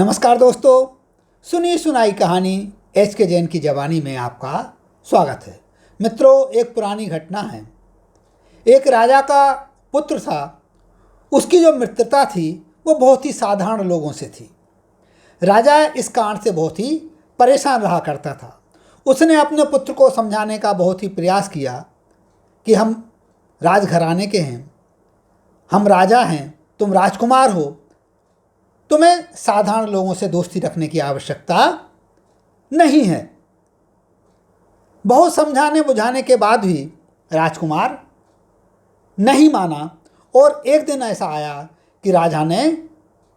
नमस्कार दोस्तों, सुनी सुनाई कहानी एच के जैन की जवानी में आपका स्वागत है। मित्रों, एक पुरानी घटना है। एक राजा का पुत्र था। उसकी जो मित्रता थी वो बहुत ही साधारण लोगों से थी। राजा इस कांड से बहुत ही परेशान रहा करता था। उसने अपने पुत्र को समझाने का बहुत ही प्रयास किया कि हम राजघराने के हैं, हम राजा हैं, तुम राजकुमार हो, तुम्हें साधारण लोगों से दोस्ती रखने की आवश्यकता नहीं है। बहुत समझाने बुझाने के बाद भी राजकुमार नहीं माना और एक दिन ऐसा आया कि राजा ने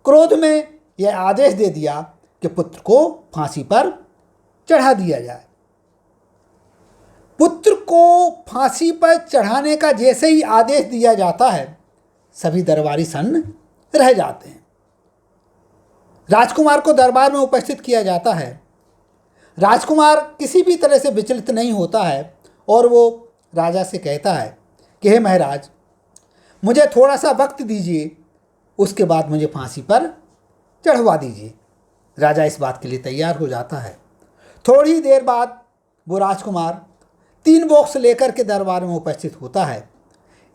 क्रोध में यह आदेश दे दिया कि पुत्र को फांसी पर चढ़ा दिया जाए। पुत्र को फांसी पर चढ़ाने का जैसे ही आदेश दिया जाता है, सभी दरबारी सन्न रह जाते हैं। राजकुमार को दरबार में उपस्थित किया जाता है। राजकुमार किसी भी तरह से विचलित नहीं होता है और वो राजा से कहता है कि हे महाराज, मुझे थोड़ा सा वक्त दीजिए, उसके बाद मुझे फांसी पर चढ़वा दीजिए। राजा इस बात के लिए तैयार हो जाता है। थोड़ी देर बाद वो राजकुमार 3 बॉक्स लेकर के दरबार में उपस्थित होता है।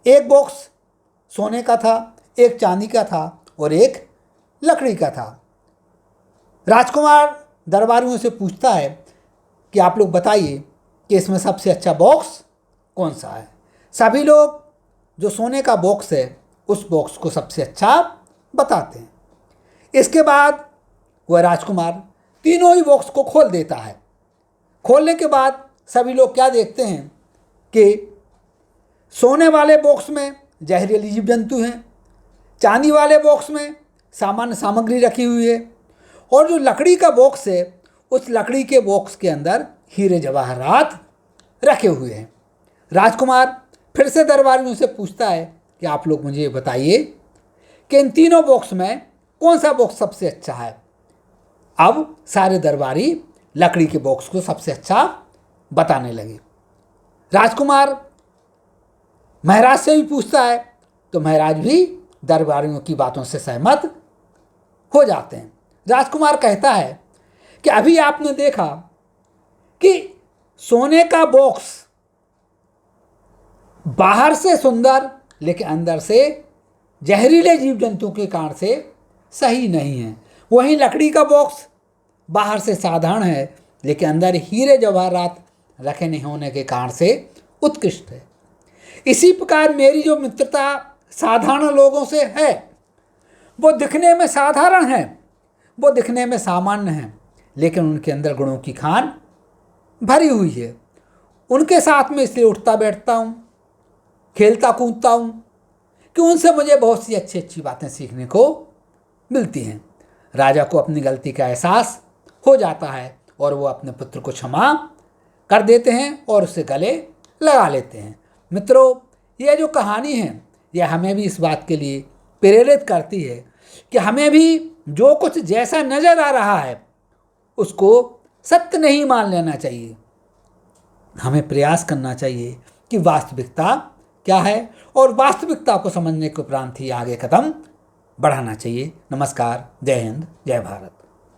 एक बॉक्स सोने का था, एक चांदी का था और एक लकड़ी का था। राजकुमार दरबारियों से पूछता है कि आप लोग बताइए कि इसमें सबसे अच्छा बॉक्स कौन सा है। सभी लोग जो सोने का बॉक्स है उस बॉक्स को सबसे अच्छा बताते हैं। इसके बाद वह राजकुमार तीनों ही बॉक्स को खोल देता है। खोलने के बाद सभी लोग क्या देखते हैं कि सोने वाले बॉक्स में जहरीली जीव जंतु हैं, चांदी वाले बॉक्स में सामान्य सामग्री रखी हुई है और जो लकड़ी का बॉक्स है उस लकड़ी के बॉक्स के अंदर हीरे जवाहरात रखे हुए हैं। राजकुमार फिर से दरबारियों से पूछता है कि आप लोग मुझे ये बताइए कि इन तीनों बॉक्स में कौन सा बॉक्स सबसे अच्छा है। अब सारे दरबारी लकड़ी के बॉक्स को सबसे अच्छा बताने लगे। राजकुमार महाराज से भी पूछता है तो महाराज भी दरबारियों की बातों से सहमत हो जाते हैं। राजकुमार कहता है कि अभी आपने देखा कि सोने का बॉक्स बाहर से सुंदर लेकिन अंदर से जहरीले जीव जंतुओं के कारण से सही नहीं है। वहीं लकड़ी का बॉक्स बाहर से साधारण है लेकिन अंदर हीरे जवाहरात रखे नहीं होने के कारण से उत्कृष्ट है। इसी प्रकार मेरी जो मित्रता साधारण लोगों से है, वो दिखने में साधारण है, वो दिखने में सामान्य है, लेकिन उनके अंदर गुणों की खान भरी हुई है। उनके साथ में इसलिए उठता बैठता हूँ, खेलता कूदता हूँ कि उनसे मुझे बहुत सी अच्छी अच्छी बातें सीखने को मिलती हैं। राजा को अपनी गलती का एहसास हो जाता है और वो अपने पुत्र को क्षमा कर देते हैं और उससे गले लगा लेते हैं। मित्रों, यह जो कहानी है यह हमें भी इस बात के लिए प्रेरित करती है कि हमें भी जो कुछ जैसा नज़र आ रहा है उसको सत्य नहीं मान लेना चाहिए। हमें प्रयास करना चाहिए कि वास्तविकता क्या है और वास्तविकता को समझने के उपरांत ही आगे कदम बढ़ाना चाहिए। नमस्कार, जय हिंद, जय भारत।